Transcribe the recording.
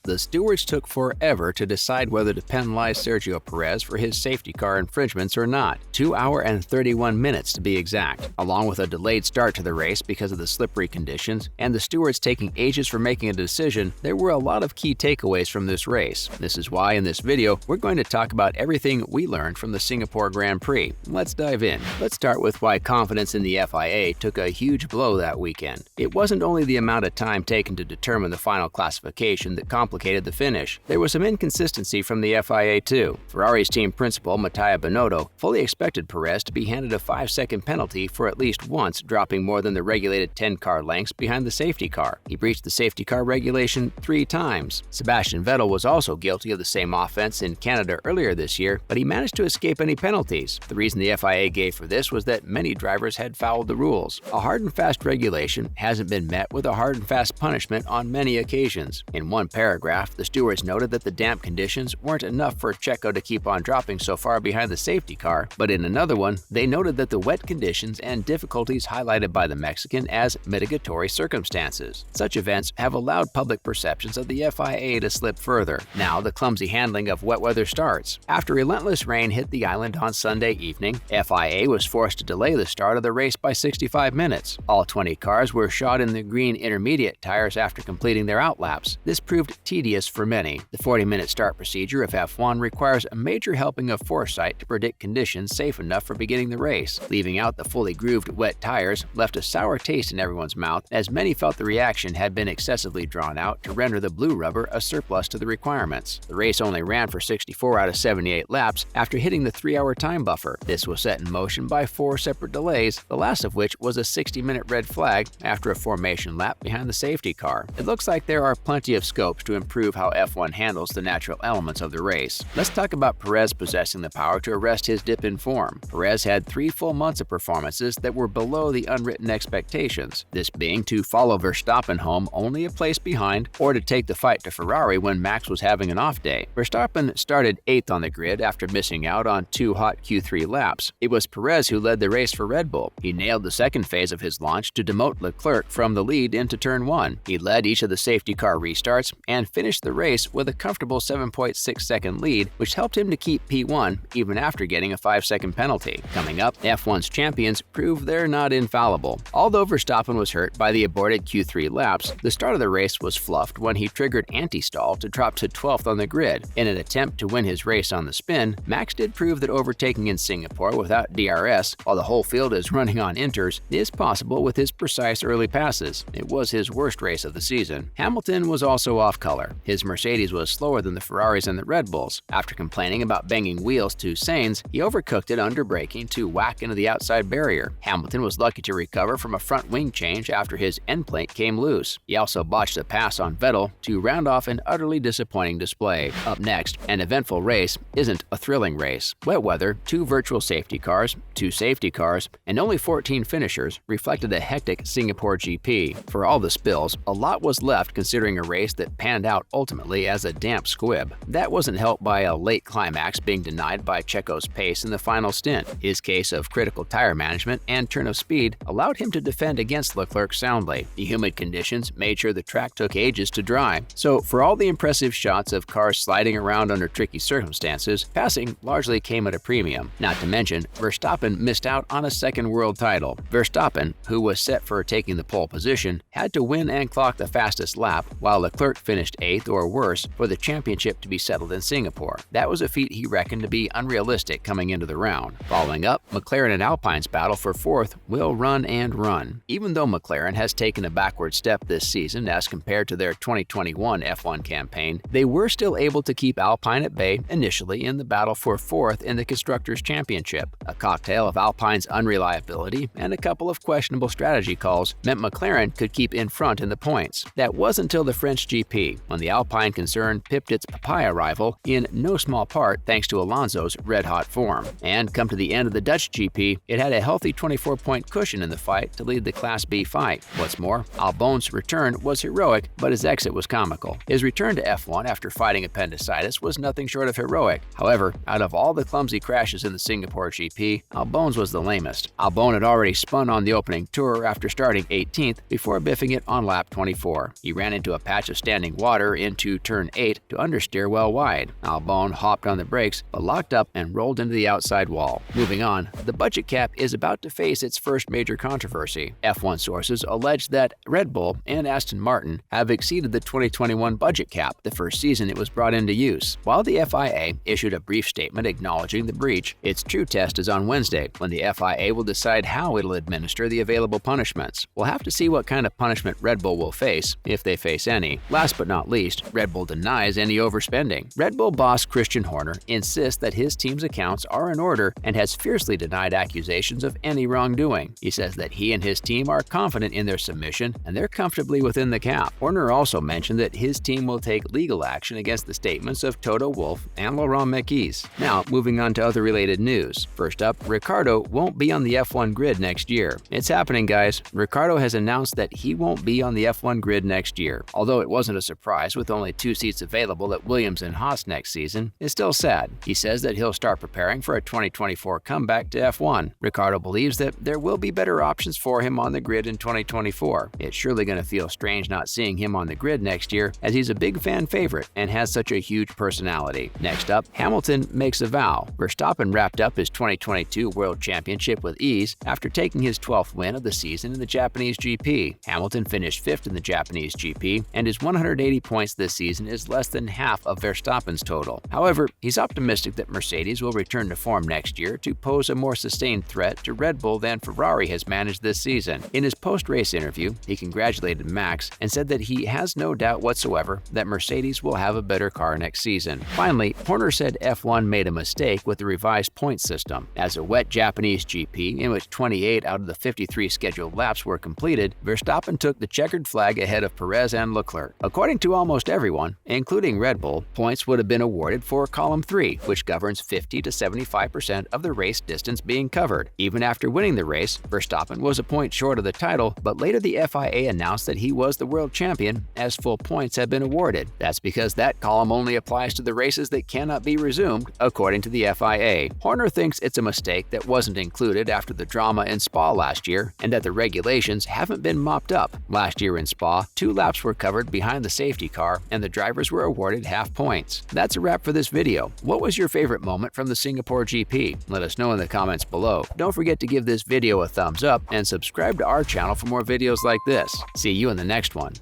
The stewards took forever to decide whether to penalize Sergio Perez for his safety car infringements or not, 2 hours and 31 minutes to be exact. Along with a delayed start to the race because of the slippery conditions, and the stewards taking ages for making a decision, there were a lot of key takeaways from this race. This is why in this video, we're going to talk about everything we learned from the Singapore Grand Prix. Let's dive in. Let's start with why confidence in the FIA took a huge blow that weekend. It wasn't only the amount of time taken to determine the final classification that complicated the finish. There was some inconsistency from the FIA too. Ferrari's team principal, Matteo Binotto, fully expected Perez to be handed a 5-second penalty for at least once dropping more than the regulated 10 car lengths behind the safety car. He breached the safety car regulation 3 times. Sebastian Vettel was also guilty of the same offense in Canada earlier this year, but he managed to escape any penalties. The reason the FIA gave for this was that many drivers had fouled the rules. A hard and fast regulation hasn't been met with a hard and fast punishment on many occasions. In one paragraph, the stewards noted that the damp conditions weren't enough for Checo to keep on dropping so far behind the safety car, but in another one, they noted that the wet conditions and difficulties highlighted by the Mexican as mitigatory circumstances. Such events have allowed public perceptions of the FIA to slip further. Now, the clumsy handling of wet weather starts. After relentless rain hit the island on Sunday evening, FIA was forced to delay the start of the race by 65 minutes. All 20 cars were shod in the green intermediate tires after completing their outlaps. This proved tedious for many. The 40-minute start procedure of F1 requires a major helping of foresight to predict conditions safe enough for beginning the race. Leaving out the fully grooved wet tires left a sour taste in everyone's mouth, as many felt the reaction had been excessively drawn out to render the blue rubber a surplus to the requirements. The race only ran for 64 out of 78 laps after hitting the 3-hour time buffer. This was set in motion by 4 separate delays, the last of which was a 60-minute red flag after a formation lap behind the safety car. It looks like there are plenty of scopes to improve how F1 handles the natural elements of the race. Let's talk about Perez possessing the power to arrest his dip in form. Perez had 3 full months of performances that were below the unwritten expectations, this being to follow Verstappen home only a place behind or to take the fight to Ferrari when Max was having an off day. Verstappen started 8th on the grid after missing out on 2 hot Q3 laps. It was Perez who led the race for Red Bull. He nailed the second phase of his launch to demote Leclerc from the lead into turn 1. He led each of the safety car restarts and finished the race with a comfortable 7.6-second lead, which helped him to keep P1 even after getting a 5-second penalty. Coming up, F1's champions prove they're not infallible. Although Verstappen was hurt by the aborted Q3 laps, the start of the race was fluffed when he triggered anti-stall to drop to 12th on the grid. In an attempt to win his race on the spin, Max did prove that overtaking in Singapore without DRS, while the whole field is running on inters, is possible with his precise early passes. It was his worst race of the season. Hamilton was also off color. His Mercedes was slower than the Ferraris and the Red Bulls. After complaining about banging wheels to Sainz, he overcooked it under braking to whack into the outside barrier. Hamilton was lucky to recover from a front wing change after his end plate came loose. He also botched a pass on Vettel to round off an utterly disappointing display. Up next, an eventful race isn't a thrilling race. Wet weather, 2 virtual safety cars, 2 safety cars, and only 14 finishers reflected a hectic Singapore GP. For all the spills, a lot was left considering a race that panned out ultimately as a damp squib. That wasn't helped by a late climax being denied by Checo's pace in the final stint. His case of critical tire management and turn of speed allowed him to defend against Leclerc soundly. The humid conditions made sure the track took ages to dry. So for all the impressive shots of cars sliding around under tricky circumstances, passing largely came at a premium. Not to mention, Verstappen missed out on a 2nd world title. Verstappen, who was set for taking the pole position, had to win and clock the fastest lap, while Leclerc finished 8th or worse for the championship to be settled in Singapore. That was a feat he reckoned to be unrealistic coming into the round. Following up, McLaren and Alpine's battle for 4th will run and run. Even though McLaren has taken a backward step this season as compared to their 2021 F1 campaign, they were still able to keep Alpine at bay initially in the battle for 4th in the Constructors' Championship. A cocktail of Alpine's unreliability and a couple of questionable strategy calls meant McLaren could keep in front in the points. That was until the French GP, when the Alpine concern pipped its papaya rival, in no small part thanks to Alonso's red-hot form. And come to the end of the Dutch GP, it had a healthy 24-point cushion in the fight to lead the Class B fight. What's more, Albon's return was heroic, but his exit was comical. His return to F1 after fighting appendicitis was nothing short of heroic. However, out of all the clumsy crashes in the Singapore GP, Albon's was the lamest. Albon had already spun on the opening tour after starting 18th before biffing it on lap 24. He ran into a patch of standing water rudder into turn 8 to understeer well wide. Albon hopped on the brakes but locked up and rolled into the outside wall. Moving on, the budget cap is about to face its first major controversy. F1 sources allege that Red Bull and Aston Martin have exceeded the 2021 budget cap the first season it was brought into use. While the FIA issued a brief statement acknowledging the breach, its true test is on Wednesday, when the FIA will decide how it'll administer the available punishments. We'll have to see what kind of punishment Red Bull will face, if they face any. Last but not least, Red Bull denies any overspending. Red Bull boss Christian Horner insists that his team's accounts are in order and has fiercely denied accusations of any wrongdoing. He says that he and his team are confident in their submission and they're comfortably within the cap. Horner also mentioned that his team will take legal action against the statements of Toto Wolff and Laurent Mekies. Now, moving on to other related news. First up, Ricciardo won't be on the F1 grid next year. It's happening, guys. Ricciardo has announced that he won't be on the F1 grid next year. Although it wasn't a surprise with only 2 seats available at Williams and Haas next season, it's still sad. He says that he'll start preparing for a 2024 comeback to F1. Ricciardo believes that there will be better options for him on the grid in 2024. It's surely going to feel strange not seeing him on the grid next year, as he's a big fan favorite and has such a huge personality. Next up, Hamilton makes a vow. Verstappen wrapped up his 2022 World Championship with ease after taking his 12th win of the season in the Japanese GP. Hamilton finished 5th in the Japanese GP, and his 180 points this season is less than half of Verstappen's total. However, he's optimistic that Mercedes will return to form next year to pose a more sustained threat to Red Bull than Ferrari has managed this season. In his post-race interview, he congratulated Max and said that he has no doubt whatsoever that Mercedes will have a better car next season. Finally, Horner said F1 made a mistake with the revised point system. As a wet Japanese GP, in which 28 out of the 53 scheduled laps were completed, Verstappen took the checkered flag ahead of Perez and Leclerc. According to almost everyone, including Red Bull, points would have been awarded for column 3, which governs 50 to 75% of the race distance being covered. Even after winning the race, Verstappen was a point short of the title, but later the FIA announced that he was the world champion as full points had been awarded. That's because that column only applies to the races that cannot be resumed, according to the FIA. Horner thinks it's a mistake that wasn't included after the drama in Spa last year, and that the regulations haven't been mopped up. Last year in Spa, 2 laps were covered behind the safety car, and the drivers were awarded half points. That's a wrap for this video. What was your favorite moment from the Singapore GP? Let us know in the comments below. Don't forget to give this video a thumbs up and subscribe to our channel for more videos like this. See you in the next one.